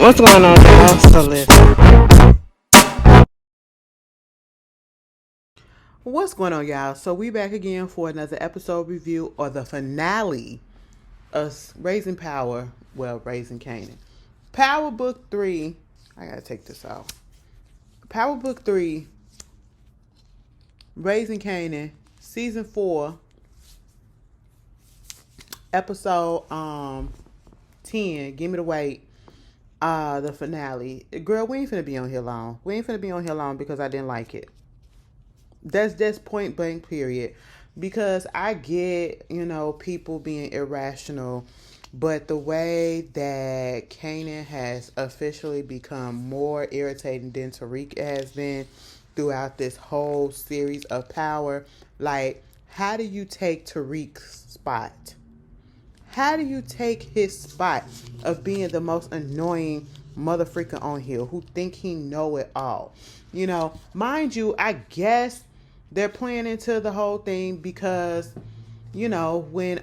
What's going on, y'all? So listen. What's going on, y'all? So we back again for another episode review or the finale of Raising Power. Well, Raising Kanan. Power Book 3. I gotta take this off. Power Book 3. Raising Kanan. Season 4. Episode 10. Give me the weight. The finale. Girl, we ain't finna be on here long. We ain't finna be on here long because I didn't like it. That's point blank period. Because I get, people being irrational, but the way that Kanan has officially become more irritating than Tariq has been throughout this whole series of Power, like, how do you take Tariq's spot? How do you take his spot of being the most annoying motherfreaker on here who think he know it all? Mind you, I guess they're playing into the whole thing because, when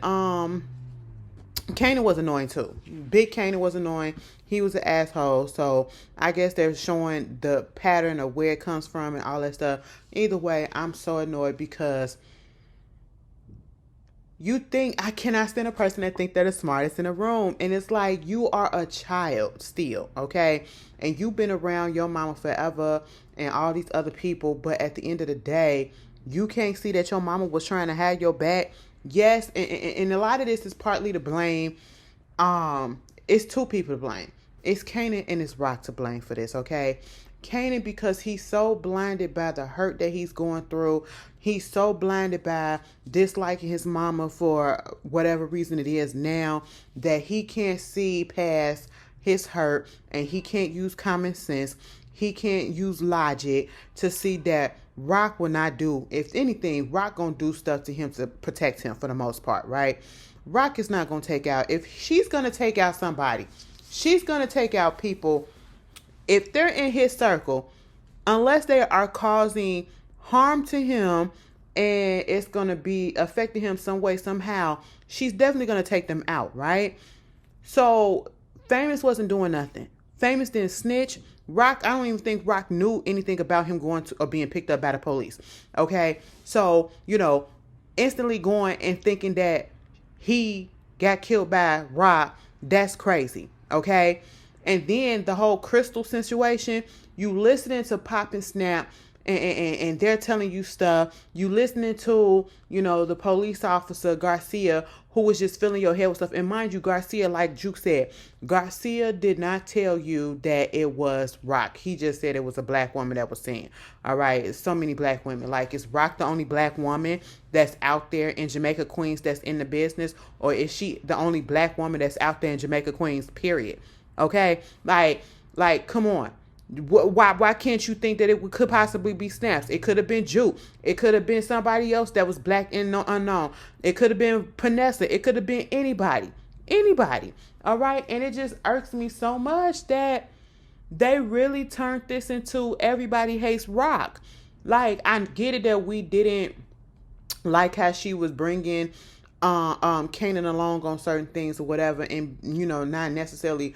Kanan was annoying too. Big Kanan was annoying. He was an asshole. So I guess they're showing the pattern of where it comes from and all that stuff. Either way, I'm so annoyed because you think I cannot stand a person that think they're the smartest in the room. And it's like, you are a child still, okay? And you've been around your mama forever and all these other people. But at the end of the day, you can't see that your mama was trying to have your back. Yes, and a lot of this is partly to blame. It's two people to blame. It's Kanan and it's Rock to blame for this, okay? Kanan, because he's so blinded by the hurt that he's going through. He's so blinded by disliking his mama for whatever reason it is now that he can't see past his hurt and he can't use common sense. He can't use logic to see that Rock will not do, if anything, Rock gonna do stuff to him to protect him for the most part, right? Rock is not gonna take out, if she's gonna take out somebody, she's gonna take out people if they're in his circle, unless they are causing harm to him and it's going to be affecting him some way, somehow, she's definitely going to take them out, right? So Famous wasn't doing nothing. Famous didn't snitch. Rock, I don't even think Rock knew anything about him going to or being picked up by the police. Okay? So, instantly going and thinking that he got killed by Rock, that's crazy. Okay? And then the whole Crystal situation, you listening to Pop and Snap and they're telling you stuff. You listening to, the police officer, Garcia, who was just filling your head with stuff. And mind you, Garcia, like Juke said, Garcia did not tell you that it was Rock. He just said it was a black woman that was saying. All right, it's so many black women. Like, is Rock the only black woman that's out there in Jamaica, Queens, that's in the business? Or is she the only black woman that's out there in Jamaica, Queens, period? Okay, like, come on. Why can't you think that it could possibly be Snaps? It could have been Juke. It could have been somebody else that was black and unknown. It could have been Panessa. It could have been anybody. All right, and it just irks me so much that they really turned this into everybody hates Rock. Like, I get it that we didn't like how she was bringing Kanan along on certain things or whatever, and not necessarily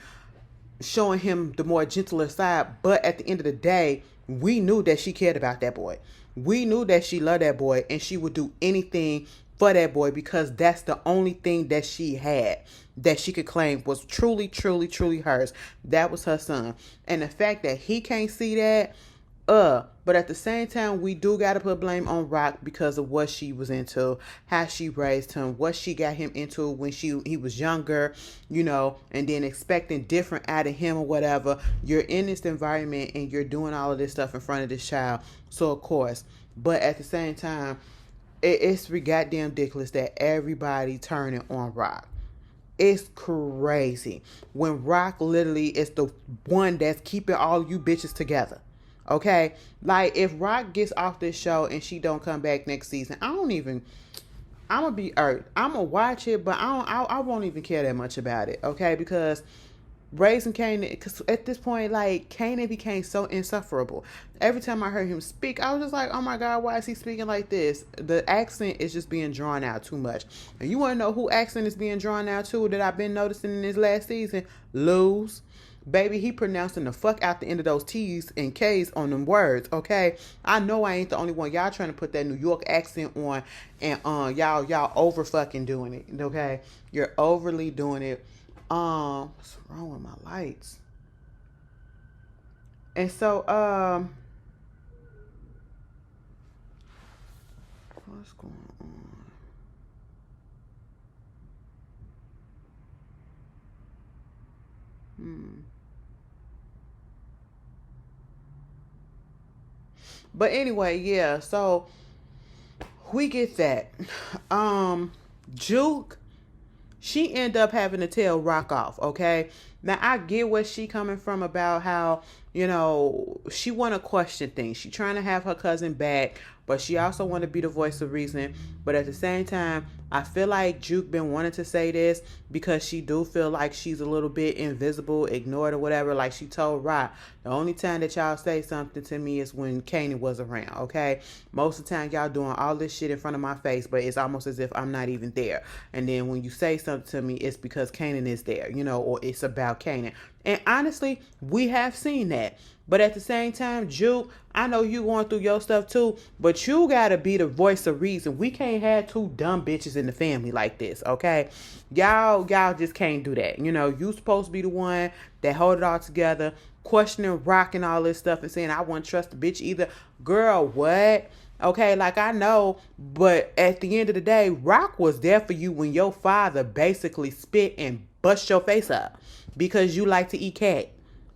showing him the more gentler side, but at the end of the day, we knew that she cared about that boy. We knew that she loved that boy and she would do anything for that boy because that's the only thing that she had that she could claim was truly, truly, truly hers. That was her son. And the fact that he can't see that, but at the same time, we do got to put blame on Rock because of what she was into, how she raised him, what she got him into when he was younger, and then expecting different out of him or whatever. You're in this environment and you're doing all of this stuff in front of this child. So, of course, but at the same time, it's goddamn ridiculous that everybody turning on Rock. It's crazy when Rock literally is the one that's keeping all you bitches together. Okay, like if Rock gets off this show and she don't come back next season, I'm gonna be irked. I'm gonna watch it, but I won't even care that much about it. Okay, because Raising Kanan, because at this point, like, Kanan became so insufferable. Every time I heard him speak, I was just like, oh my God, why is he speaking like this? The accent is just being drawn out too much. And you want to know who accent is being drawn out too that I've been noticing in this last season? Luz. Baby, he pronouncing the fuck out the end of those T's and K's on them words, okay? I know I ain't the only one. Y'all trying to put that New York accent on, and y'all over fucking doing it, okay? You're overly doing it. What's wrong with my lights? And so, what's going on? But anyway, yeah, so we get that. Juke, she end up having to tell Rock off, okay? Now, I get where she coming from about how, she want to question things. She trying to have her cousin back, but she also want to be the voice of reason. But at the same time, I feel like Juke been wanting to say this because she do feel like she's a little bit invisible, ignored or whatever. Like she told Rock, the only time that y'all say something to me is when Kanan was around, okay? Most of the time y'all doing all this shit in front of my face, but it's almost as if I'm not even there. And then when you say something to me, it's because Kanan is there, or it's about Kanan. And honestly, we have seen that. But at the same time, Juke, I know you going through your stuff too, but you gotta be the voice of reason. We can't have two dumb bitches in the family like this, okay? Y'all just can't do that. You supposed to be the one that hold it all together, questioning Rock and all this stuff and saying, I wouldn't trust the bitch either. Girl, what? Okay, like I know, but at the end of the day, Rock was there for you when your father basically spit and bust your face up because you like to eat cat.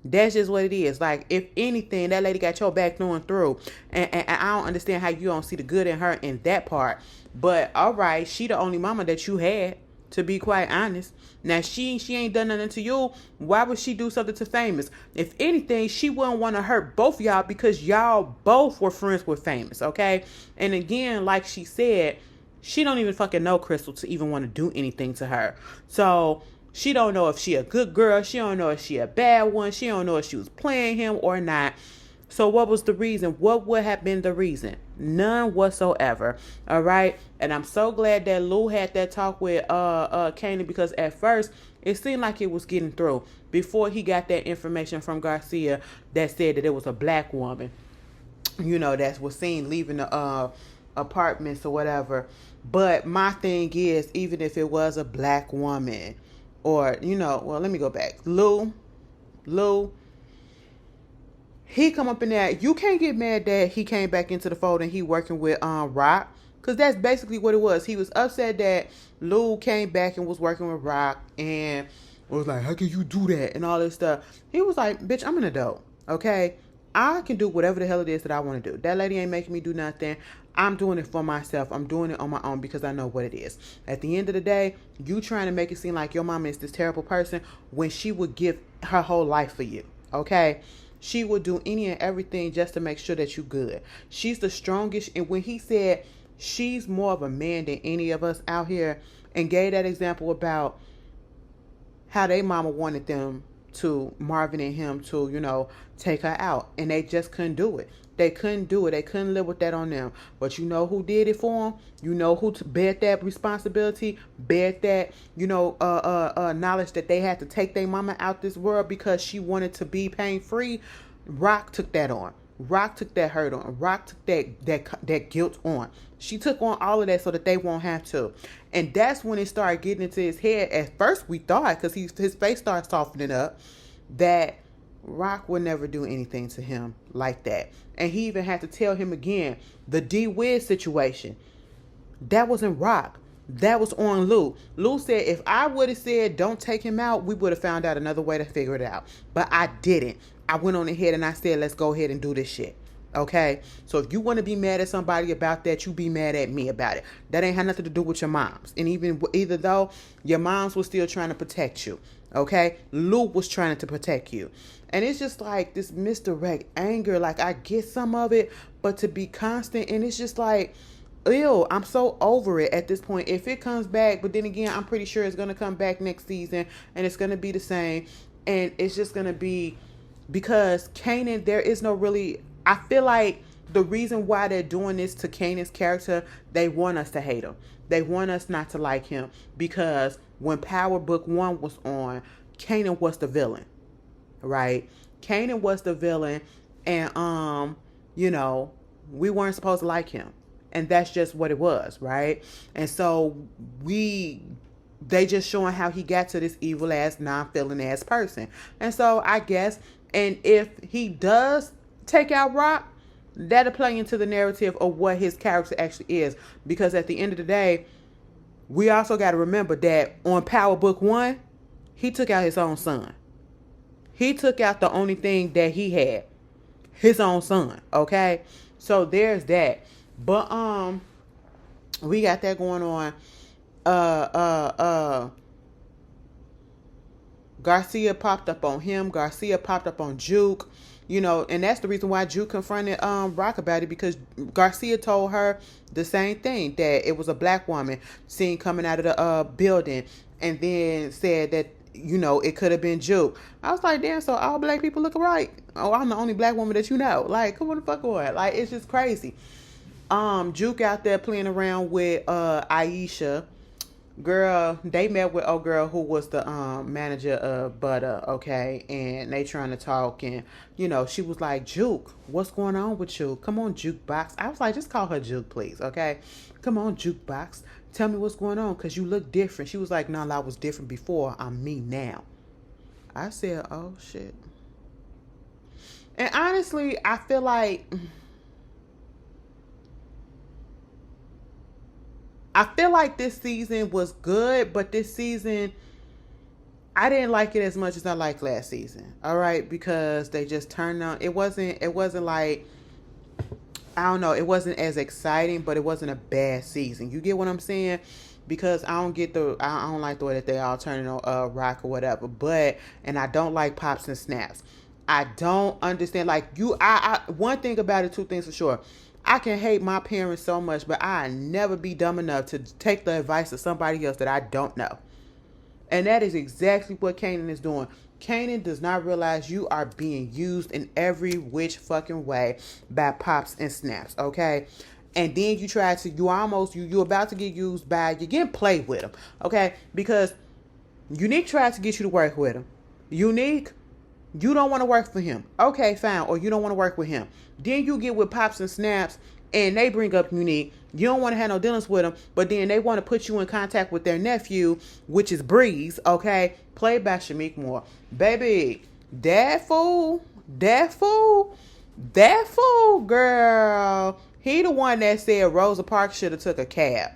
That's just what it is. Like, if anything, that lady got your back through and through. And I don't understand how you don't see the good in her in that part. But, all right, she the only mama that you had, to be quite honest. Now, she ain't done nothing to you. Why would she do something to Famous? If anything, she wouldn't want to hurt both y'all because y'all both were friends with Famous, okay? And again, like she said, she don't even fucking know Crystal to even want to do anything to her. So she don't know if she a good girl. She don't know if she a bad one. She don't know if she was playing him or not. So what was the reason? What would have been the reason? None whatsoever. All right. And I'm so glad that Lou had that talk with Kanan, because at first it seemed like it was getting through before he got that information from Garcia that said that it was a black woman, that was seen leaving the apartments or whatever. But my thing is, even if it was a black woman, or, well, let me go back. Lou, he come up in there. You can't get mad that he came back into the fold and he working with Rock, because that's basically what it was. He was upset that Lou came back and was working with Rock and was like, how can you do that? And all this stuff. He was like, bitch, I'm an adult, okay? I can do whatever the hell it is that I want to do. That lady ain't making me do nothing. I'm doing it for myself. I'm doing it on my own because I know what it is. At the end of the day, you trying to make it seem like your mama is this terrible person when she would give her whole life for you, okay? She would do any and everything just to make sure that you good. She's the strongest. And when he said she's more of a man than any of us out here, and gave that example about how they mama wanted them to, Marvin and him, to, take her out. And they just couldn't do it. They couldn't do it. They couldn't live with that on them. But you know who did it for them? You know who bared that responsibility, bared that, knowledge that they had to take their mama out this world because she wanted to be pain-free? Rock took that on. Rock took that hurt on. Rock took that guilt on. She took on all of that so that they won't have to. And that's when it started getting into his head. At first we thought, because his face started softening up, that Rock would never do anything to him like that. And he even had to tell him again, the D-Wiz situation, that wasn't Rock. That was on Lou. Lou said, if I would have said, don't take him out, we would have found out another way to figure it out. But I didn't. I went on ahead and I said, let's go ahead and do this shit. Okay? So if you want to be mad at somebody about that, you be mad at me about it. That ain't had nothing to do with your moms. And either though, your moms was still trying to protect you. Okay? Lou was trying to protect you. And it's just like this misdirect anger. Like, I get some of it, but to be constant, and it's just like, ew, I'm so over it at this point. If it comes back, but then again, I'm pretty sure it's going to come back next season, and it's going to be the same. And it's just going to be, because Kanan, there is no really, I feel like the reason why they're doing this to Kanan's character, they want us to hate him. They want us not to like him, because when Power Book 1 was on, Kanan was the villain. right? Kanan was the villain, and you know, we weren't supposed to like him. And that's just what it was, right? And so they just showing how he got to this evil ass, non-feeling ass person. And so I guess, and if he does take out Rock, that'll play into the narrative of what his character actually is. Because at the end of the day, we also got to remember that on Power Book 1, he took out his own son. He took out the only thing that he had, his own son, okay? So there's that. But we got that going on. Garcia popped up on him. Garcia popped up on Juke. You know, and that's the reason why Juke confronted Rock about it, because Garcia told her the same thing, that it was a black woman seen coming out of the building, and then said that, you know, it could have been Juke. I was like, damn, so all black people look alike? Oh, I'm the only black woman that you know. Like, come on the fuck on. Like, it's just crazy. Juke out there playing around with Aisha. Girl, they met with old girl who was the manager of Butter, okay, and they trying to talk, and you know, she was like, Juke, what's going on with you? Come on, Jukebox. I was like, just call her Juke, please, okay? Come on, Jukebox, tell me what's going on, because you look different. She was like, no, I was different before, I'm me now. I said, oh shit. And honestly, I feel like this season was good, but this season, I didn't like it as much as I liked last season. All right, because they just turned on. It wasn't like, I don't know. It wasn't as exciting, but it wasn't a bad season. You get what I'm saying? Because I don't like the way that they all turning on Rock or whatever. But, and I don't like pops and snaps. I don't understand. Like one thing about it, two things for sure. I can hate my parents so much, but I never be dumb enough to take the advice of somebody else that I don't know. And that is exactly what Kanan is doing. Kanan does not realize you are being used in every which fucking way by pops and snaps, okay? And then you're about to get used by, you're getting played with them, okay? Because Unique tried to get you to work with him. Unique, you don't want to work for him. Okay, fine. Or you don't want to work with him. Then you get with Pops and Snaps, and they bring up Unique. You don't want to have no dealings with them, but then they want to put you in contact with their nephew, which is Breeze, okay? Played by Shamik Moore. Baby, that fool, girl. He the one that said Rosa Parks should have took a cab.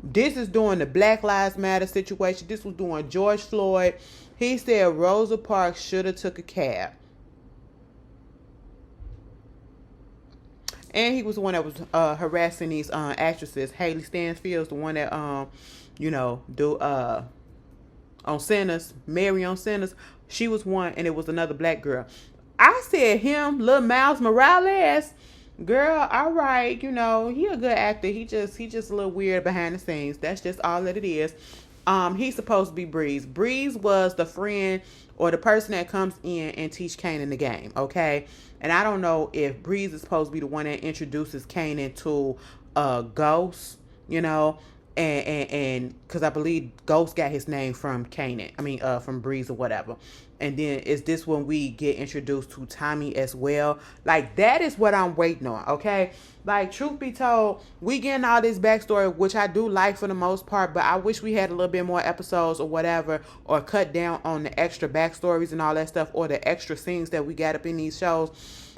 This is during the Black Lives Matter situation. This was during George Floyd. He said Rosa Parks should have took a cab. And he was the one that was harassing these actresses. Haley Stanfield's the one that do on Sinners, Mary on Sinners. She was one, and it was another black girl. I said him, Lil Miles Morales. Girl, all right, he a good actor. He just a little weird behind the scenes. That's just all that it is. He's supposed to be Breeze. Breeze was the friend or the person that comes in and teach Kanan the game, okay? And I don't know if Breeze is supposed to be the one that introduces Kanan to Ghost, and because I believe Ghost got his name from from Breeze or whatever. And then is this when we get introduced to Tommy as well? Like, that is what I'm waiting on, okay? Like, truth be told, we getting all this backstory, which I do like for the most part, but I wish we had a little bit more episodes or whatever, or cut down on the extra backstories and all that stuff, or the extra scenes that we got up in these shows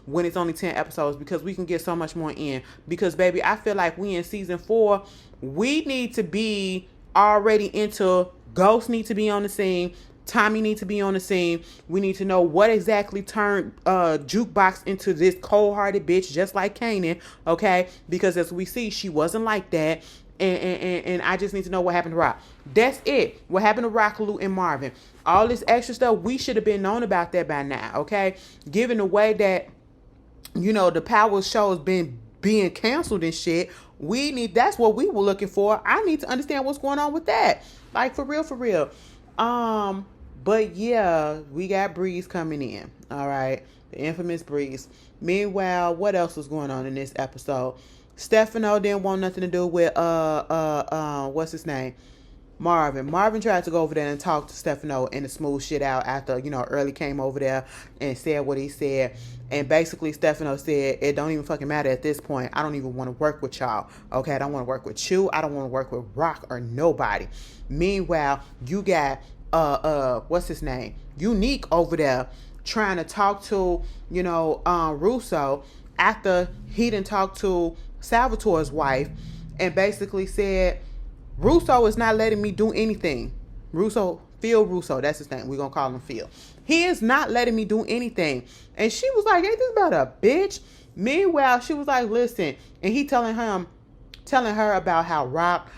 when it's only 10 episodes, because we can get so much more in. Because, baby, I feel like we in season 4, we need to be already into Ghost need to be on the scene. Tommy needs to be on the scene. We need to know what exactly turned Jukebox into this cold-hearted bitch just like Kanan, okay? Because as we see, she wasn't like that. And I just need to know what happened to Rock. That's it. What happened to Rock, Lou, and Marvin. All this extra stuff, we should have been known about that by now, okay? Given the way that, the Power show has been being canceled and shit, that's what we were looking for. I need to understand what's going on with that. Like, for real. But yeah, we got Breeze coming in. All right. The infamous Breeze. Meanwhile, what else was going on in this episode? Stefano didn't want nothing to do with, what's his name? Marvin tried to go over there and talk to Stefano and to smooth shit out after, Early came over there and said what he said. And basically Stefano said, it don't even fucking matter at this point. I don't even want to work with y'all. Okay, I don't want to work with you. I don't want to work with Rock or nobody. Meanwhile, you got what's his name? Unique over there trying to talk to, Russo after he didn't talk to Salvatore's wife and basically said, Russo is not letting me do anything. Phil Russo, that's his name. We're going to call him Phil. He is not letting me do anything. And she was like, ain't this about a bitch? Meanwhile, she was like, listen. And he telling her about how Rock,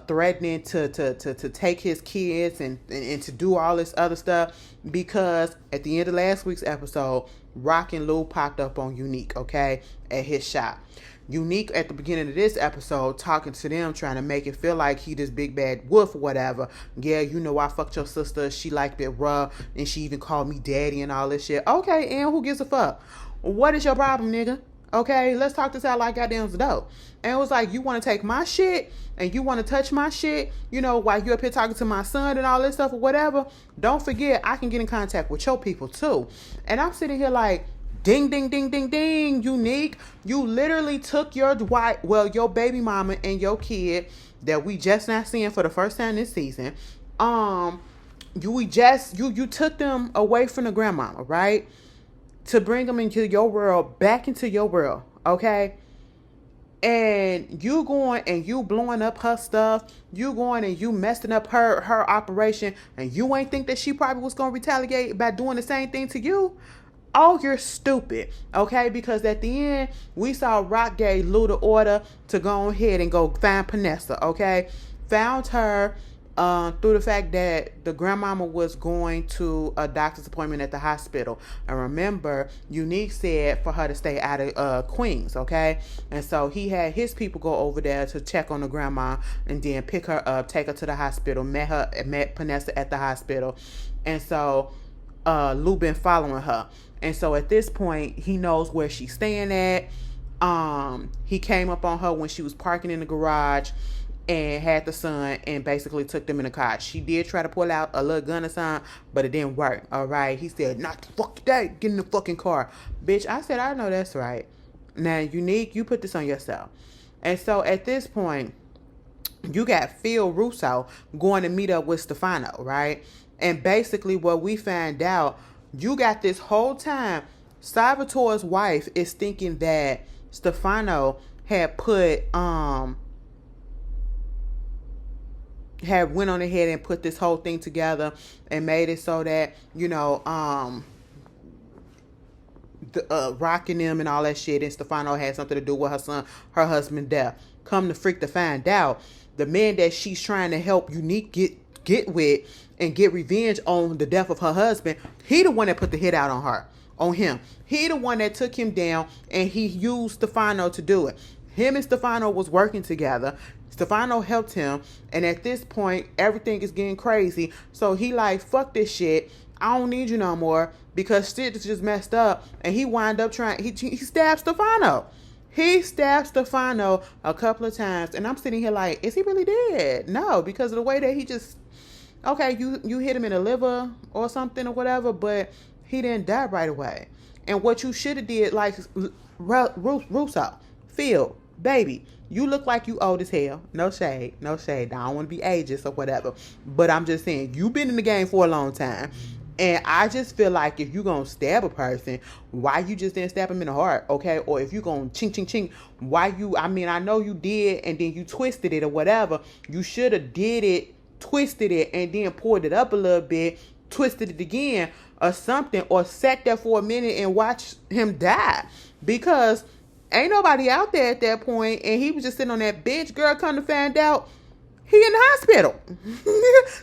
threatening to take his kids and to do all this other stuff because at the end of last week's episode, Rock and Lou popped up on Unique, okay, at his shop. Unique at the beginning of this episode talking to them, trying to make it feel like he this big bad wolf or whatever. Yeah, I fucked your sister. She liked it rough, and she even called me daddy and all this shit. Okay, and who gives a fuck? What is your problem, nigga? Okay, let's talk this out like goddamn dope. And it was like, you want to take my shit and you want to touch my shit, while you're up here talking to my son and all this stuff or whatever. Don't forget, I can get in contact with your people too. And I'm sitting here like, ding, ding, ding, ding, ding, Unique. You literally took your baby mama and your kid that we just not seeing for the first time this season. You took them away from the grandmama, right? To bring them into your world, back into your world, okay? And you going and you blowing up her stuff. You going and you messing up her operation. And you ain't think that she probably was going to retaliate by doing the same thing to you? Oh, you're stupid, okay? Because at the end, we saw Rock gave Lou the order to go ahead and go find Panessa, okay? Found her through the fact that the grandmama was going to a doctor's appointment at the hospital. And remember, Unique said for her to stay out of Queens, okay? And so he had his people go over there to check on the grandma and then pick her up, take her to the hospital, met Panessa at the hospital. And so Lou been following her. And so at this point, he knows where she's staying at. He came up on her when she was parking in the garage and had the son and basically took them in the car. She did try to pull out a little gun or something, but it didn't work. All right. He said, not the fuck today. Get in the fucking car. Bitch, I said, I know that's right. Now, Unique, you put this on yourself. And so at this point, you got Phil Russo going to meet up with Stefano, right? And basically what we find out, you got this whole time, Salvatore's wife is thinking that Stefano had went on ahead and put this whole thing together and made it so that, rocking them and all that shit, and Stefano had something to do with her husband's death. Come to freak to find out, the man that she's trying to help Unique get with and get revenge on the death of her husband, he the one that put the hit out on him. He the one that took him down, and he used Stefano to do it. Him and Stefano was working together. Stefano helped him, and at this point, everything is getting crazy. So he like, fuck this shit. I don't need you no more because shit is just messed up. And he wind up he stabbed Stefano. He stabbed Stefano a couple of times, and I'm sitting here like, is he really dead? No, because of the way that he just, okay, you hit him in the liver or something or whatever, but he didn't die right away. And what you should have did, like Russo, Phil, baby, you look like you old as hell. No shade. I don't want to be ageist or whatever, but I'm just saying, you've been in the game for a long time. And I just feel like if you're going to stab a person, why you just didn't stab him in the heart, okay? Or if you're going to ching, I know you did and then you twisted it or whatever. You should have did it, twisted it, and then pulled it up a little bit, twisted it again or something, or sat there for a minute and watched him die. Because ain't nobody out there at that point, and he was just sitting on that bench. Girl, come to find out, he in the hospital.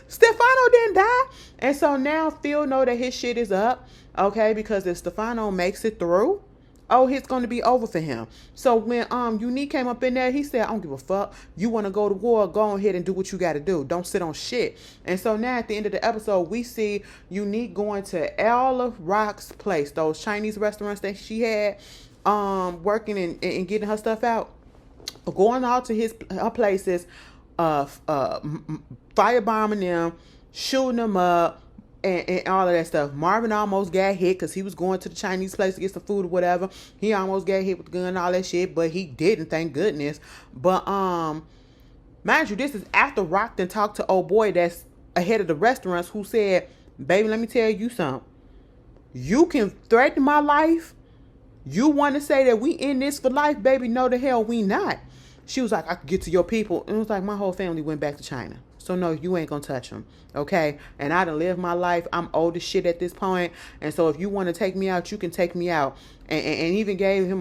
Stefano didn't die. And so now Phil know that his shit is up, okay? Because if Stefano makes it through, it's going to be over for him. So when Unique came up in there, he said, I don't give a fuck. You want to go to war, go ahead and do what you got to do. Don't sit on shit. And so now at the end of the episode, we see Unique going to all of Rock's place, those Chinese restaurants that she had, working and getting her stuff out, going out to her places, firebombing them, shooting them up, and all of that stuff. Marvin almost got hit because he was going to the Chinese place to get some food or whatever. He almost got hit with the gun and all that shit, but he didn't, thank goodness. But mind you, this is after Rock then talked to old boy that's ahead of the restaurants, who said, baby, let me tell you something. You can threaten my life. You want to say that we in this for life, baby? No, the hell we not. She was like, I could get to your people. And it was like, my whole family went back to China. So no, you ain't gonna touch them, okay? And I done lived my life. I'm old as shit at this point. And so if you want to take me out, you can take me out. And even gave him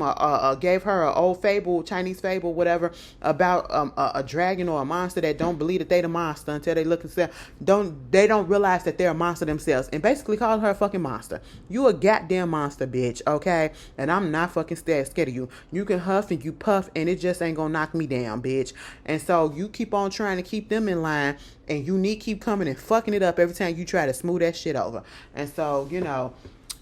gave her an old fable, Chinese fable, whatever, about a dragon or a monster that don't believe that they the monster until they look and say, they don't realize that they're a monster themselves, and basically called her a fucking monster. You a goddamn monster, bitch, okay? And I'm not fucking scared of you. You can huff and you puff, and it just ain't gonna knock me down, bitch. And so you keep on trying to keep them in line, and Unique keep coming and fucking it up every time you try to smooth that shit over. And so, you know,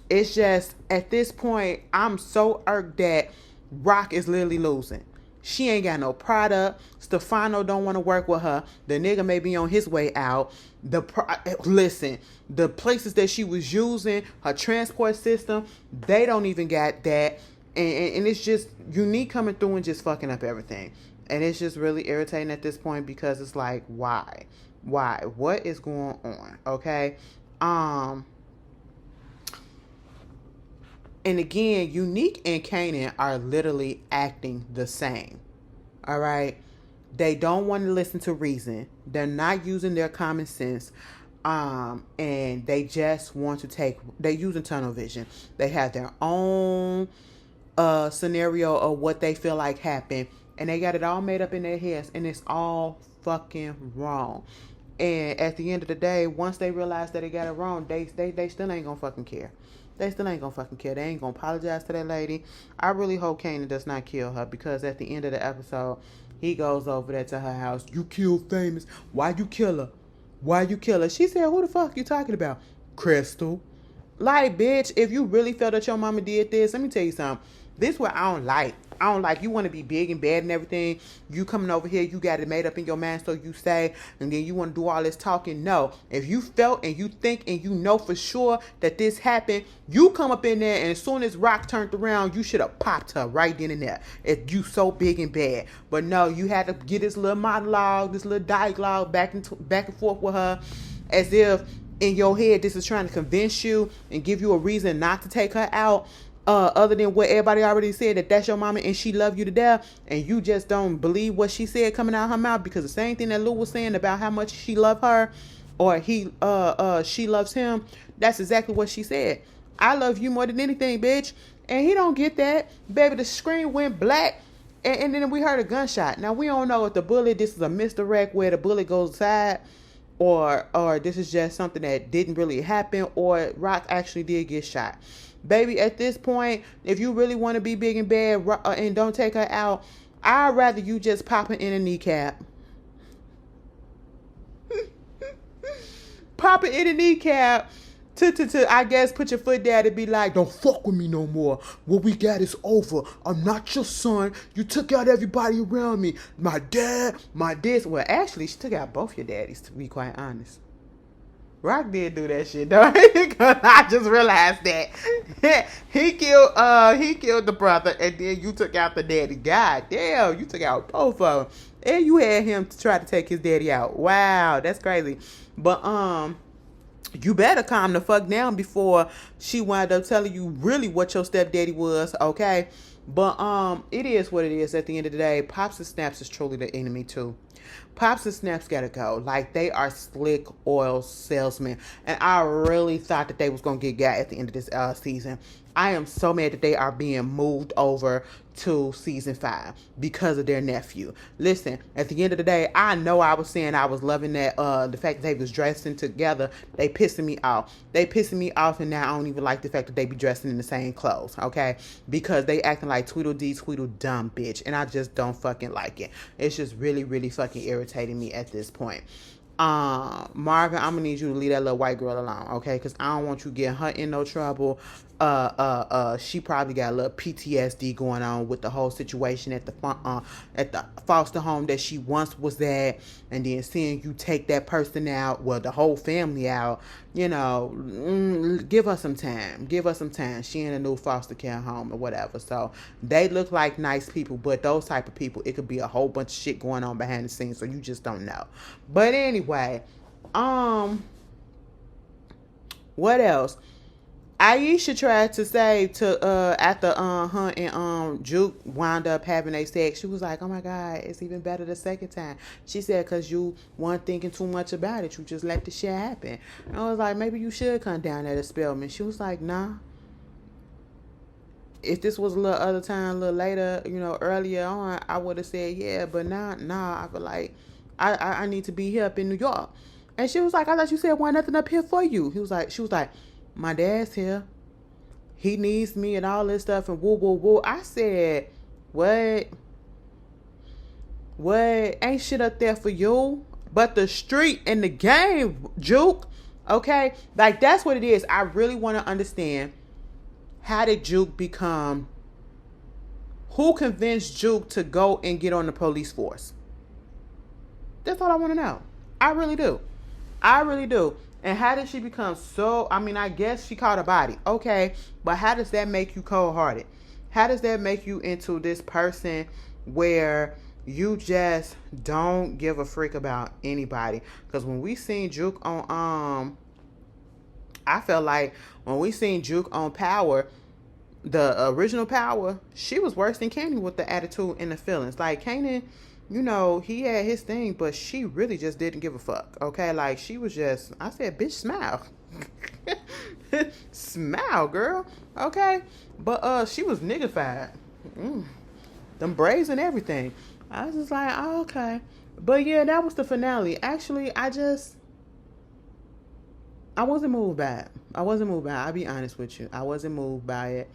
it's just, at this point, I'm so irked that Rock is literally losing. She ain't got no product. Stefano don't want to work with her. The nigga may be on his way out. Listen, the places that she was using, her transport system, they don't even got that. And it's just Unique coming through and just fucking up everything. And it's just really irritating at this point, because it's like, why? What is going on? Okay. And again, Unique and Kanan are literally acting the same. All right. They don't want to listen to reason. They're not using their common sense. And they just want to they're using tunnel vision. They have their own scenario of what they feel like happened. And they got it all made up in their heads. And it's all fucking wrong. And at the end of the day, once they realize that they got it wrong, they still ain't gonna fucking care. They still ain't gonna fucking care. They ain't gonna apologize to that lady. I really hope Kanan does not kill her, because at the end of the episode, he goes over there to her house. You killed Famous. Why you kill her? Why you kill her? She said, who the fuck you talking about? Crystal. Like, bitch, if you really felt that your mama did this, let me tell you something. This is what I don't like. You want to be big and bad and everything. You coming over here, you got it made up in your mind, so you say, and then you want to do all this talking. No. If you felt and you think and you know for sure that this happened, you come up in there, and as soon as Rock turned around, you should have popped her right then and there. If you so big and bad. But no, you had to get this little monologue, this little dialogue back and forth with her, as if in your head this is trying to convince you and give you a reason not to take her out. Other than what everybody already said, that that's your mama and she loved you to death, and you just don't believe what she said coming out of her mouth, because the same thing that Lou was saying about how much she loved her, or she loves him, that's exactly what she said. I love you more than anything, bitch. And he don't get that. Baby, the screen went black, and then we heard a gunshot. Now, we don't know if this is a misdirect where the bullet goes aside, or this is just something that didn't really happen, or Rock actually did get shot. Baby, at this point, if you really want to be big and bad and don't take her out, I'd rather you just pop her in a kneecap. Pop her in a kneecap to I guess put your foot down and be like, don't fuck with me no more. What we got is over. I'm not your son. You took out everybody around me. My dad, my this. Well, actually, she took out both your daddies, to be quite honest. Rock did do that shit, though. I just realized that he killed the brother, and then you took out the daddy. God damn, you took out both of them, and you had him to try to take his daddy out. Wow, that's crazy. But you better calm the fuck down before she wind up telling you really what your stepdaddy was, okay? But it is what it is. At the end of the day, Pops and Snaps is truly the enemy too. Pops and Snaps gotta go. Like, they are slick oil salesmen. And I really thought that they was gonna get got at the end of this season. I am so mad that they are being moved over to season 5 because of their nephew. Listen, at the end of the day, I know I was saying I was loving that the fact that they was dressing together. They pissing me off. And now I don't even like the fact that they be dressing in the same clothes, okay? Because they acting like Tweedledee Tweedledum, bitch. And I just don't fucking like it. It's just really, really fucking irritating me at this point. Marvin, I'm gonna need you to leave that little white girl alone, okay? Because I don't want you getting her in no trouble. She probably got a little PTSD going on with the whole situation at the foster home that she once was at, and then seeing you take that person out, well, the whole family out. You know, give her some time. Give her some time. She in a new foster care home or whatever. So they look like nice people, but those type of people, it could be a whole bunch of shit going on behind the scenes, so you just don't know. But anyway, what else? Aisha tried to say to after her and Juke wound up having a sex. She was like, "Oh my God, it's even better the second time." She said, "Cause you weren't thinking too much about it. You just let the shit happen." And I was like, "Maybe you should come down there to Spelman." She was like, "Nah. If this was a little other time, a little later, you know, earlier on, I would have said yeah. But nah. I feel like I need to be here up in New York." And she was like, "I thought you said wasn't nothing up here for you." She was like, "My dad's here. He needs me and all this stuff and woo, woo, woo." I said, what? Ain't shit up there for you but the street and the game, Juke. Okay? Like, that's what it is. I really want to understand, how did Juke become, who convinced Juke to go and get on the police force? That's all I want to know. I really do. And how did she become so, I mean, I guess she caught a body. Okay. But how does that make you cold-hearted? How does that make you into this person where you just don't give a freak about anybody? Because when we seen Juke on, I felt like when we seen Juke on Power, the original Power, she was worse than Kanan with the attitude and the feelings. Like, Kanan, you know, he had his thing, but she really just didn't give a fuck. Okay, like, she was just, I said, bitch, smile. Smile, girl. Okay, but she was niggified. Them braids and everything. I was just like, oh, okay. But yeah, that was the finale. Actually, I wasn't moved by it. I'll be honest with you. I wasn't moved by it.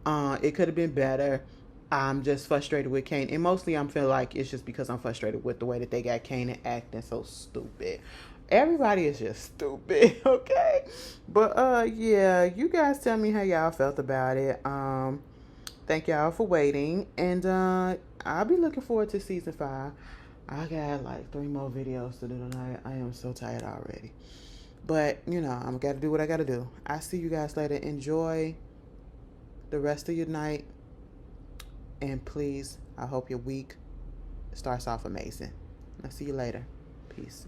It could have been better. I'm just frustrated with Kane. And mostly I'm feeling like it's just because I'm frustrated with the way that they got Kanan acting so stupid. Everybody is just stupid, okay? But yeah, you guys tell me how y'all felt about it. Thank y'all for waiting. And I'll be looking forward to season 5. I got like 3 more videos to do tonight. I am so tired already. But, you know, I'm got to do what I got to do. I'll see you guys later. Enjoy the rest of your night. And please, I hope your week starts off amazing. I'll see you later. Peace.